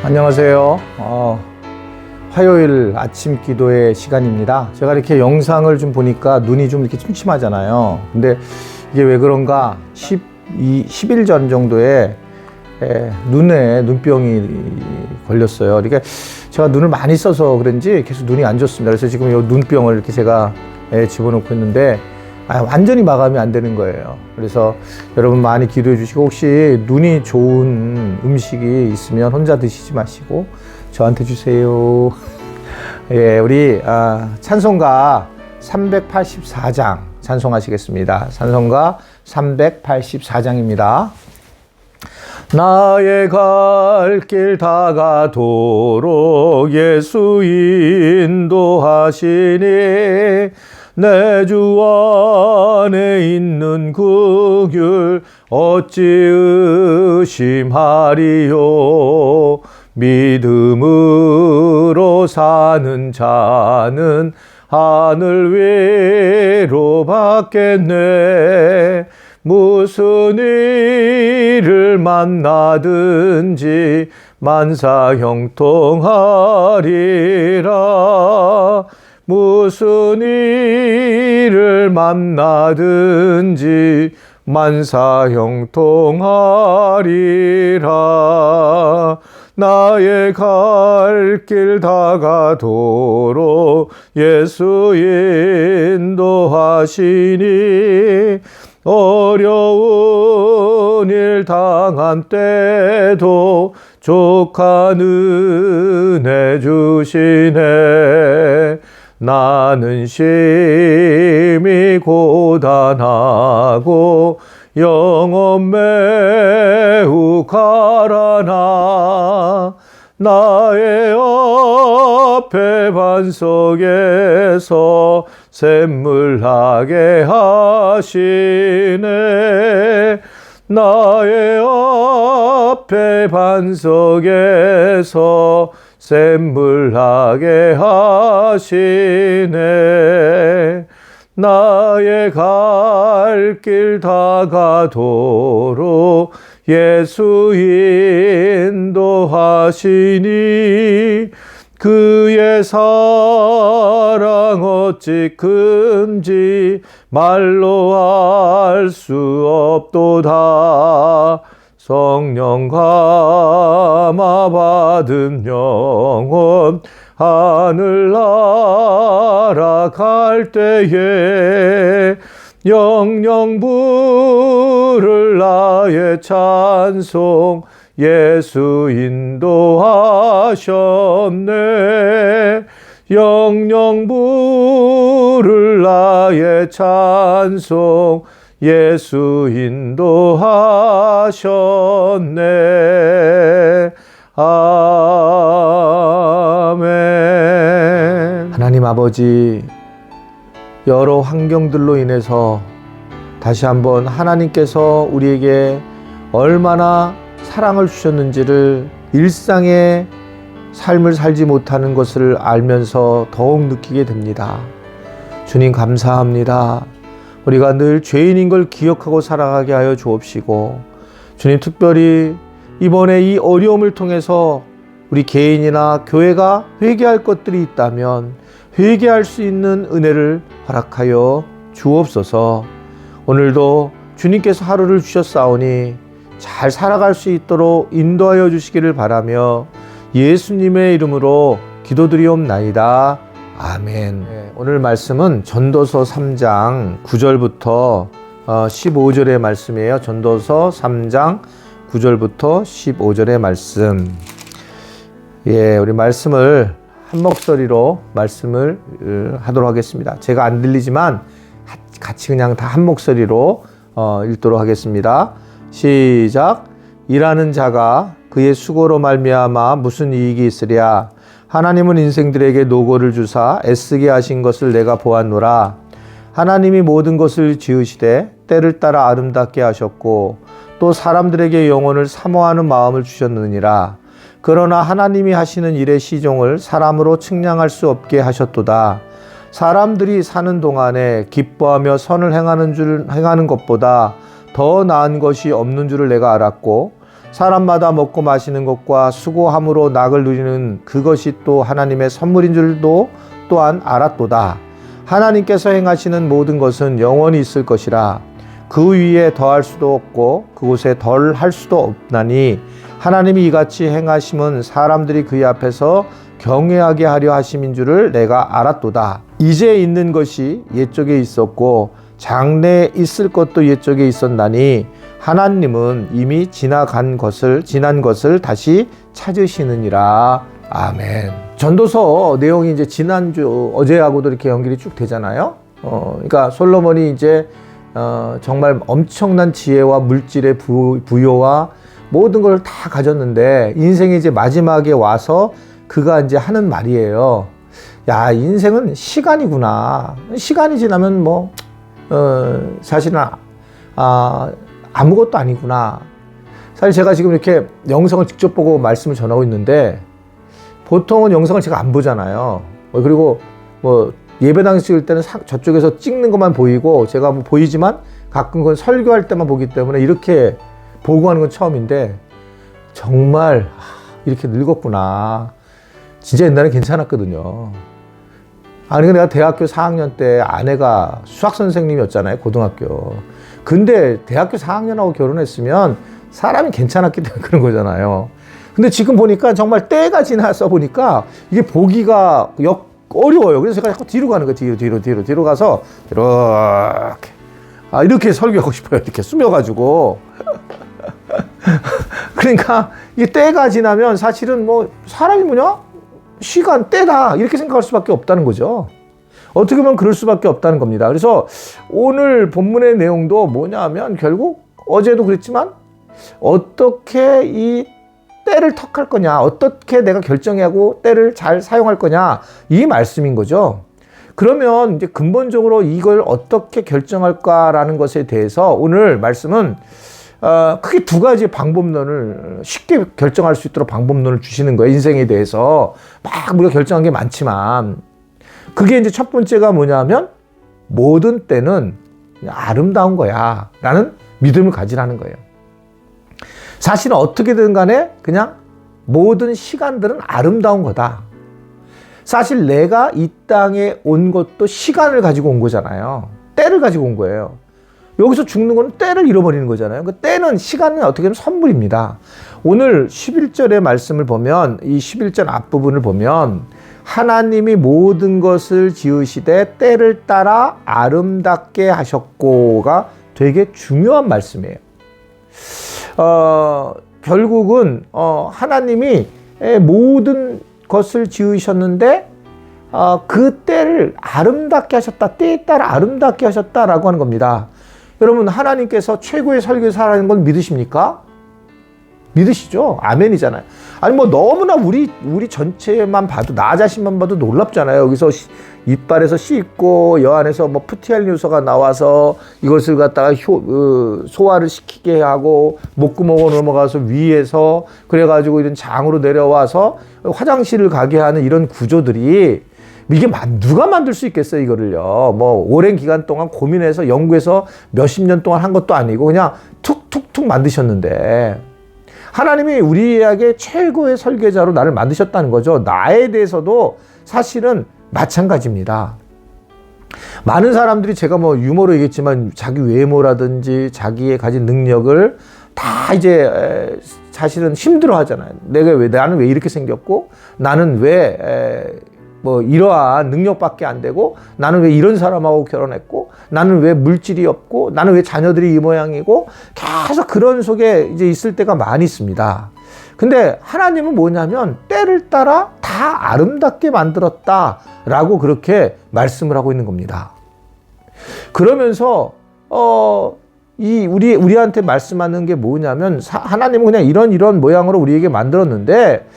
안녕하세요. 화요일 아침 기도의 시간입니다. 제가 이렇게 영상을 좀 보니까 눈이 좀 이렇게 침침하잖아요. 근데 이게 왜 그런가? 10일 전 정도에 눈에 눈병이 걸렸어요. 그러니까 제가 눈을 많이 써서 그런지 계속 눈이 안 좋습니다. 그래서 지금 이 눈병을 이렇게 제가 집어넣고 있는데 완전히 마감이 안 되는 거예요. 그래서 여러분 많이 기도해 주시고, 혹시 눈이 좋은 음식이 있으면 혼자 드시지 마시고 저한테 주세요. 예, 우리 찬송가 384장 찬송하시겠습니다. 찬송가 384장입니다. 나의 갈 길 다가도록 예수 인도하시니 내 주 안에 있는 그 길 어찌 의심하리요. 믿음으로 사는 자는 하늘 위로 받겠네. 무슨 일을 만나든지 만사형통하리라. 무슨 일을 만나든지 만사형통하리라. 나의 갈 길 다가도록 예수 인도하시니 어려운 일 당한 때도 족한 은혜 주시네. 나는 심히 고단하고 영혼 매우 가라나. 나의 앞에 반석에서 샘물나게 하시네. 나의 앞에 반석에서 샘물나게 하시네. 나의 갈 길 다가도록 예수 인도하시니 그의 사랑 어찌 큰지 말로 알 수 없도다. 성령 감화 받은 영혼 하늘 날아갈 때에 영영 부를 나의 찬송 예수 인도하셨네. 영영 부를 나의 찬송 예수 인도하셨네. 아멘. 하나님 아버지, 여러 환경들로 인해서 다시 한번 하나님께서 우리에게 얼마나 사랑을 주셨는지를 일상의 삶을 살지 못하는 것을 알면서 더욱 느끼게 됩니다. 주님 감사합니다. 우리가 늘 죄인인 걸 기억하고 살아가게 하여 주옵시고, 주님 특별히 이번에 이 어려움을 통해서 우리 개인이나 교회가 회개할 것들이 있다면 회개할 수 있는 은혜를 허락하여 주옵소서. 오늘도 주님께서 하루를 주셨사오니 잘 살아갈 수 있도록 인도하여 주시기를 바라며 예수님의 이름으로 기도드리옵나이다. 아멘. 오늘 말씀은 전도서 3장 9절부터 15절의 말씀이에요. 전도서 3장 9절부터 15절의 말씀. 우리 말씀을 한 목소리로 말씀을 하도록 하겠습니다. 제가 안 들리지만 같이 그냥 다 한 목소리로 읽도록 하겠습니다. 시작. 일하는 자가 그의 수고로 말미암아 무슨 이익이 있으랴. 하나님은 인생들에게 노고를 주사 애쓰게 하신 것을 내가 보았노라. 하나님이 모든 것을 지으시되 때를 따라 아름답게 하셨고 또 사람들에게 영혼을 사모하는 마음을 주셨느니라. 그러나 하나님이 하시는 일의 시종을 사람으로 측량할 수 없게 하셨도다. 사람들이 사는 동안에 기뻐하며 선을 행하는 것보다 더 나은 것이 없는 줄을 내가 알았고 사람마다 먹고 마시는 것과 수고함으로 낙을 누리는 그것이 또 하나님의 선물인 줄도 또한 알았도다. 하나님께서 행하시는 모든 것은 영원히 있을 것이라. 그 위에 더할 수도 없고 그곳에 덜 할 수도 없나니 하나님이 이같이 행하심은 사람들이 그의 앞에서 경외하게 하려 하심인 줄을 내가 알았도다. 이제 있는 것이 옛적에 있었고 장래에 있을 것도 옛적에 있었나니 하나님은 이미 지난 것을 다시 찾으시느니라. 아멘. 전도서 내용이 이제 지난주 어제하고도 이렇게 연결이 쭉 되잖아요. 그러니까 솔로몬이 이제 정말 엄청난 지혜와 물질의 부요와 모든 걸 다 가졌는데 인생이 이제 마지막에 와서 그가 이제 하는 말이에요. 야, 인생은 시간이구나. 시간이 지나면 사실은 아무것도 아니구나. 사실 제가 지금 이렇게 영상을 직접 보고 말씀을 전하고 있는데 보통은 영상을 제가 안 보잖아요. 그리고 예배당 찍을 때는 저쪽에서 찍는 것만 보이고 제가 보이지만 가끔 그건 설교할 때만 보기 때문에 이렇게 보고 하는 건 처음인데 정말 이렇게 늙었구나. 진짜 옛날에 괜찮았거든요. 아니, 내가 대학교 4학년 때 아내가 수학 선생님이었잖아요, 고등학교. 근데 대학교 4학년하고 결혼했으면 사람이 괜찮았기 때문에 그런 거잖아요. 근데 지금 보니까 정말 때가 지나서 보니까 이게 보기가 어려워요. 그래서 제가 자꾸 뒤로 가는 거예요. 뒤로 가서 이렇게 이렇게 설교하고 싶어요. 이렇게 숨겨가지고. 그러니까 이게 때가 지나면 사실은 사람이 시간, 때다 이렇게 생각할 수밖에 없다는 거죠. 어떻게 보면 그럴 수밖에 없다는 겁니다. 그래서 오늘 본문의 내용도 뭐냐면 결국 어제도 그랬지만 어떻게 이 때를 턱할 거냐, 어떻게 내가 결정하고 때를 잘 사용할 거냐, 이 말씀인 거죠. 그러면 이제 근본적으로 이걸 어떻게 결정할까라는 것에 대해서 오늘 말씀은 크게 두 가지 방법론을 쉽게 결정할 수 있도록 방법론을 주시는 거예요. 인생에 대해서 막 우리가 결정한 게 많지만 그게 이제 첫 번째가 뭐냐면 모든 때는 아름다운 거야 라는 믿음을 가지라는 거예요. 사실은 어떻게든 간에 그냥 모든 시간들은 아름다운 거다. 사실 내가 이 땅에 온 것도 시간을 가지고 온 거잖아요. 때를 가지고 온 거예요. 여기서 죽는 건 때를 잃어버리는 거잖아요. 그 때는, 시간은 어떻게 보면 선물입니다. 오늘 11절의 말씀을 보면, 이 11절 앞부분을 보면 하나님이 모든 것을 지으시되 때를 따라 아름답게 하셨고가 되게 중요한 말씀이에요. 결국은 하나님이 모든 것을 지으셨는데 그 때를 아름답게 하셨다, 때에 따라 아름답게 하셨다라고 하는 겁니다. 여러분, 하나님께서 최고의 설계사라는 건 믿으십니까? 믿으시죠? 아멘이잖아요. 아니 너무나 우리 전체만 봐도, 나 자신만 봐도 놀랍잖아요. 여기서 이빨에서 씻고 여 안에서 프티알 요소가 나와서 이것을 갖다가 소화를 시키게 하고 목구멍으로 넘어가서 위에서 그래가지고 이런 장으로 내려와서 화장실을 가게 하는 이런 구조들이 이게 누가 만들 수 있겠어요, 이거를요. 오랜 기간 동안 고민해서 연구해서 몇십 년 동안 한 것도 아니고 그냥 툭툭툭 만드셨는데 하나님이 우리에게 최고의 설계자로 나를 만드셨다는 거죠. 나에 대해서도 사실은 마찬가지입니다. 많은 사람들이 제가 유머로 얘기했지만 자기 외모라든지 자기의 가진 능력을 다 이제 사실은 힘들어 하잖아요. 나는 왜 이렇게 생겼고, 나는 왜 이러한 능력밖에 안 되고, 나는 왜 이런 사람하고 결혼했고, 나는 왜 물질이 없고, 나는 왜 자녀들이 이 모양이고, 계속 그런 속에 이제 있을 때가 많이 있습니다. 근데 하나님은 뭐냐면 때를 따라 다 아름답게 만들었다라고 그렇게 말씀을 하고 있는 겁니다. 그러면서 우리한테 말씀하는 게 뭐냐면 하나님은 그냥 이런 모양으로 우리에게 만들었는데,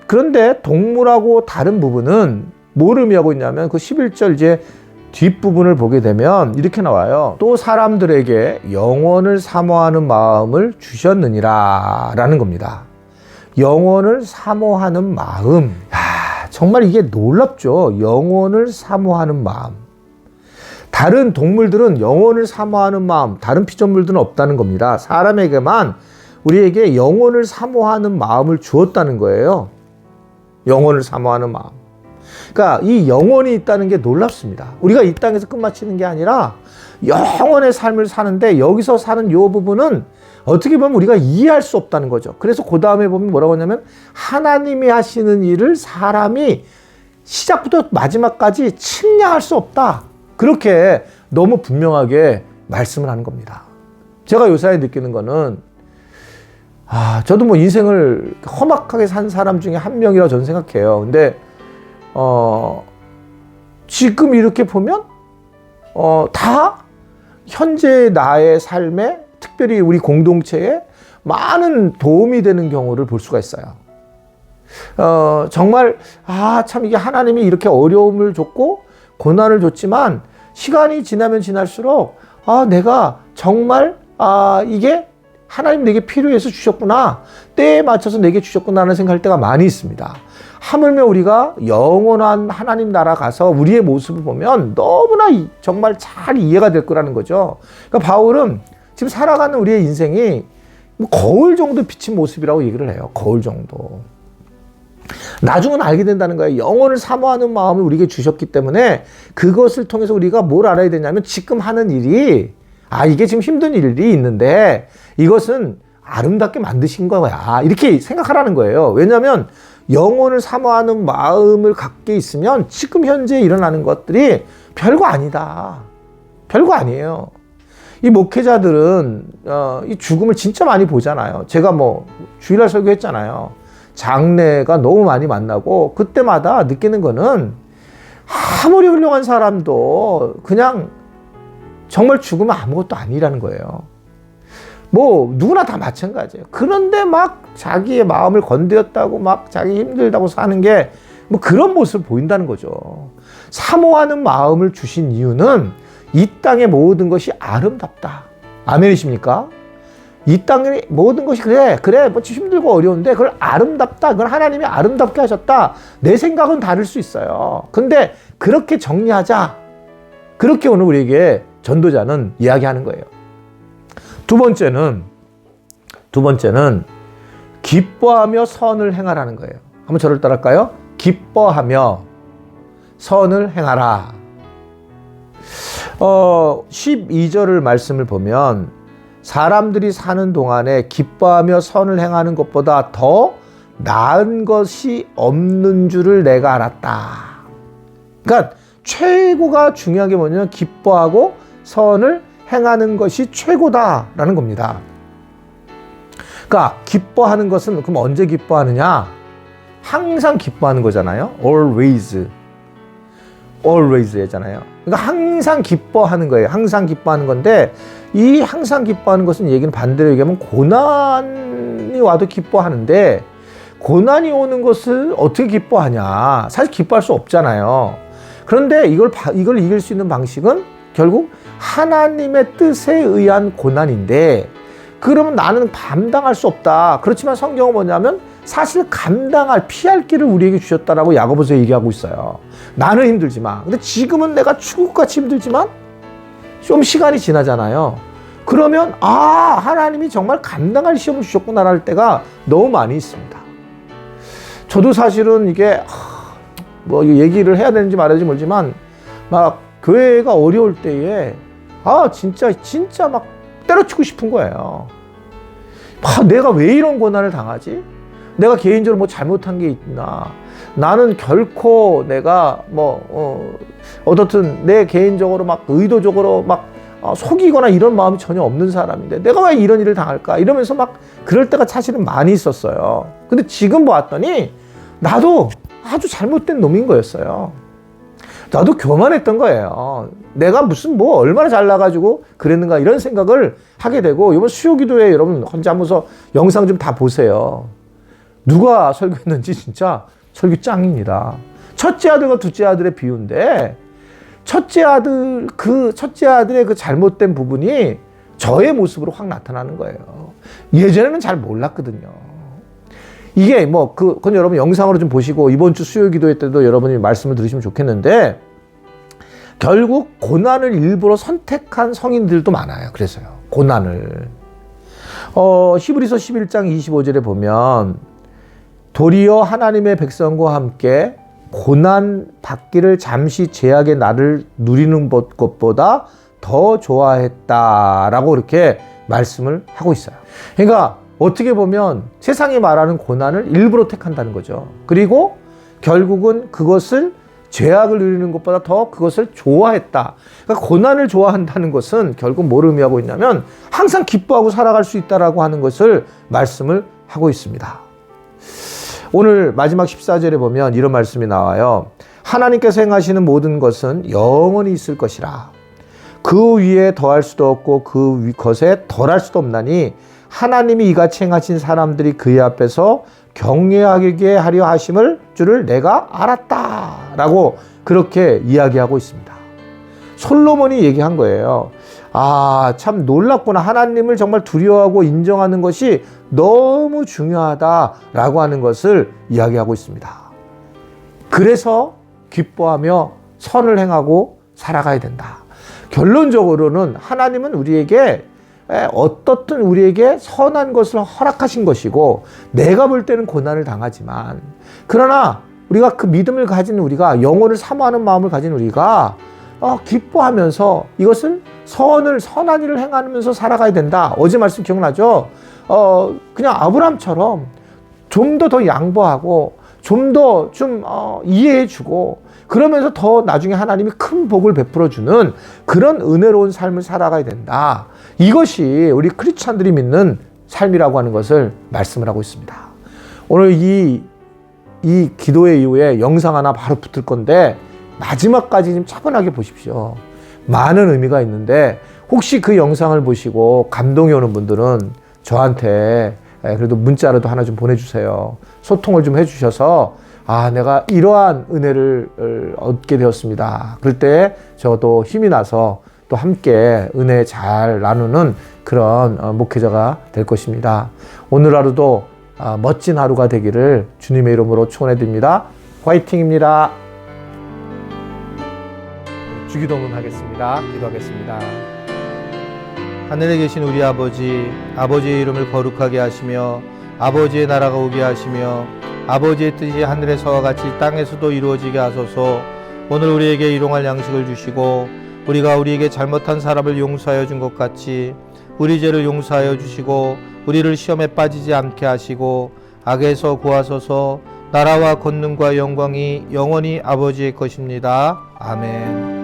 그런데 동물하고 다른 부분은 뭘 의미하고 있냐면 그 11절 이제 뒷부분을 보게 되면 이렇게 나와요. 또 사람들에게 영원을 사모하는 마음을 주셨느니라 라는 겁니다. 영원을 사모하는 마음. 정말 이게 놀랍죠. 영원을 사모하는 마음. 다른 동물들은 영원을 사모하는 마음, 다른 피조물들은 없다는 겁니다. 사람에게만 우리에게 영혼을 사모하는 마음을 주었다는 거예요. 영혼을 사모하는 마음. 그러니까 이 영혼이 있다는 게 놀랍습니다. 우리가 이 땅에서 끝마치는 게 아니라 영혼의 삶을 사는데 여기서 사는 이 부분은 어떻게 보면 우리가 이해할 수 없다는 거죠. 그래서 그 다음에 보면 뭐라고 하냐면 하나님이 하시는 일을 사람이 시작부터 마지막까지 측량할 수 없다. 그렇게 너무 분명하게 말씀을 하는 겁니다. 제가 요사이 느끼는 거는 저도 뭐 인생을 험악하게 산 사람 중에 한 명이라고 저는 생각해요. 근데 지금 이렇게 보면 다 현재 나의 삶에 특별히 우리 공동체에 많은 도움이 되는 경우를 볼 수가 있어요. 정말 참 이게 하나님이 이렇게 어려움을 줬고 고난을 줬지만 시간이 지나면 지날수록 내가 정말 이게 하나님 내게 필요해서 주셨구나, 때에 맞춰서 내게 주셨구나 하는 생각할 때가 많이 있습니다. 하물며 우리가 영원한 하나님 나라 가서 우리의 모습을 보면 너무나 정말 잘 이해가 될 거라는 거죠. 그러니까 바울은 지금 살아가는 우리의 인생이 거울 정도 비친 모습이라고 얘기를 해요. 거울 정도. 나중은 알게 된다는 거예요. 영혼을 사모하는 마음을 우리에게 주셨기 때문에 그것을 통해서 우리가 뭘 알아야 되냐면 지금 하는 일이 이게 지금 힘든 일이 있는데 이것은 아름답게 만드신 거야. 이렇게 생각하라는 거예요. 왜냐하면 영혼을 사모하는 마음을 갖게 있으면 지금 현재 일어나는 것들이 별거 아니다. 별거 아니에요. 이 목회자들은 이 죽음을 진짜 많이 보잖아요. 제가 뭐 주일날 설교했잖아요. 장례가 너무 많이 만나고 그때마다 느끼는 거는 아무리 훌륭한 사람도 그냥 정말 죽으면 아무것도 아니라는 거예요. 뭐 누구나 다 마찬가지예요. 그런데 막 자기의 마음을 건드렸다고 막 자기 힘들다고 사는 게 뭐 그런 모습을 보인다는 거죠. 사모하는 마음을 주신 이유는 이 땅의 모든 것이 아름답다. 아멘이십니까? 이 땅의 모든 것이 그래 뭐 힘들고 어려운데 그걸 아름답다. 그걸 하나님이 아름답게 하셨다. 내 생각은 다를 수 있어요. 근데 그렇게 정리하자. 그렇게 오늘 우리에게 전도자는 이야기하는 거예요. 두 번째는 기뻐하며 선을 행하라는 거예요. 한번 저를 따라할까요? 기뻐하며 선을 행하라. 12절을 말씀을 보면 사람들이 사는 동안에 기뻐하며 선을 행하는 것보다 더 나은 것이 없는 줄을 내가 알았다. 그러니까 최고가 중요한 게 뭐냐면 기뻐하고 선을 행하는 것이 최고다라는 겁니다. 그러니까 기뻐하는 것은 그럼 언제 기뻐하느냐? 항상 기뻐하는 거잖아요. always 잖아요. 그러니까 항상 기뻐하는 거예요. 항상 기뻐하는 건데 이 항상 기뻐하는 것은 얘기는 반대로 얘기하면 고난이 와도 기뻐하는데 고난이 오는 것을 어떻게 기뻐하냐? 사실 기뻐할 수 없잖아요. 그런데 이걸 이길 수 있는 방식은 결국 하나님의 뜻에 의한 고난인데 그러면 나는 감당할 수 없다. 그렇지만 성경은 뭐냐면 사실 피할 길을 우리에게 주셨다라고 야고보서 얘기하고 있어요. 나는 힘들지만 근데 지금은 내가 죽을같이 힘들지만 좀 시간이 지나잖아요. 그러면 하나님이 정말 감당할 시험을 주셨구나 할 때가 너무 많이 있습니다. 저도 사실은 이게 뭐 얘기를 해야 되는지 말아야 되는지 모르지만 막 교회가 어려울 때에 진짜 막 때려치고 싶은 거예요. 내가 왜 이런 고난을 당하지? 내가 개인적으로 뭐 잘못한 게 있나? 나는 결코 내가 어떻든 내 개인적으로 막 의도적으로 막 속이거나 이런 마음이 전혀 없는 사람인데 내가 왜 이런 일을 당할까? 이러면서 막 그럴 때가 사실은 많이 있었어요. 근데 지금 보았더니 나도 아주 잘못된 놈인 거였어요. 나도 교만했던 거예요. 내가 무슨 얼마나 잘나가지고 그랬는가 이런 생각을 하게 되고 이번 수요기도회 여러분 혼자 한번서 영상 좀 다 보세요. 누가 설교했는지 진짜 설교 짱입니다. 첫째 아들과 둘째 아들의 비유인데 첫째 아들의 그 잘못된 부분이 저의 모습으로 확 나타나는 거예요. 예전에는 잘 몰랐거든요. 이게 그건 여러분 영상으로 좀 보시고 이번 주 수요 기도회 때도 여러분이 말씀을 들으시면 좋겠는데 결국 고난을 일부러 선택한 성인들도 많아요. 그래서요. 고난을. 히브리서 11장 25절에 보면 도리어 하나님의 백성과 함께 고난 받기를 잠시 제약의 날을 누리는 것보다 더 좋아했다라고 이렇게 말씀을 하고 있어요. 그러니까 어떻게 보면 세상이 말하는 고난을 일부러 택한다는 거죠. 그리고 결국은 그것을 죄악을 누리는 것보다 더 그것을 좋아했다. 그러니까 고난을 좋아한다는 것은 결국 뭘 의미하고 있냐면 항상 기뻐하고 살아갈 수 있다라고 하는 것을 말씀을 하고 있습니다. 오늘 마지막 14절에 보면 이런 말씀이 나와요. 하나님께서 행하시는 모든 것은 영원히 있을 것이라. 그 위에 더할 수도 없고 그 것에 덜할 수도 없나니 하나님이 이같이 행하신 사람들이 그의 앞에서 경외하게 하려 하심을 줄을 내가 알았다라고 그렇게 이야기하고 있습니다. 솔로몬이 얘기한 거예요. 아, 참 놀랍구나. 하나님을 정말 두려워하고 인정하는 것이 너무 중요하다라고 하는 것을 이야기하고 있습니다. 그래서 기뻐하며 선을 행하고 살아가야 된다. 결론적으로는 하나님은 우리에게 어떻든 우리에게 선한 것을 허락하신 것이고 내가 볼 때는 고난을 당하지만 그러나 우리가 그 믿음을 가진 우리가 영혼을 사모하는 마음을 가진 우리가 기뻐하면서 이것을 선한 일을 행하면서 살아가야 된다. 어제 말씀 기억나죠? 그냥 아브라함처럼 좀 더 양보하고 좀 더 이해해주고 그러면서 더 나중에 하나님이 큰 복을 베풀어주는 그런 은혜로운 삶을 살아가야 된다. 이것이 우리 크리스찬들이 믿는 삶이라고 하는 것을 말씀을 하고 있습니다. 오늘 이 기도회 이후에 영상 하나 바로 붙을 건데 마지막까지 좀 차분하게 보십시오. 많은 의미가 있는데 혹시 그 영상을 보시고 감동이 오는 분들은 저한테 그래도 문자라도 하나 좀 보내주세요. 소통을 좀 해주셔서 내가 이러한 은혜를 얻게 되었습니다. 그럴 때 저도 힘이 나서 또 함께 은혜 잘 나누는 그런 목회자가 될 것입니다. 오늘 하루도 멋진 하루가 되기를 주님의 이름으로 축원해 드립니다. 화이팅입니다. 주기도문 하겠습니다. 기도하겠습니다. 하늘에 계신 우리 아버지, 아버지의 이름을 거룩하게 하시며 아버지의 나라가 오게 하시며 아버지의 뜻이 하늘에서와 같이 땅에서도 이루어지게 하소서. 오늘 우리에게 일용할 양식을 주시고 우리가 우리에게 잘못한 사람을 용서하여 준 것 같이 우리 죄를 용서하여 주시고 우리를 시험에 빠지지 않게 하시고 악에서 구하소서. 나라와 권능과 영광이 영원히 아버지의 것입니다. 아멘.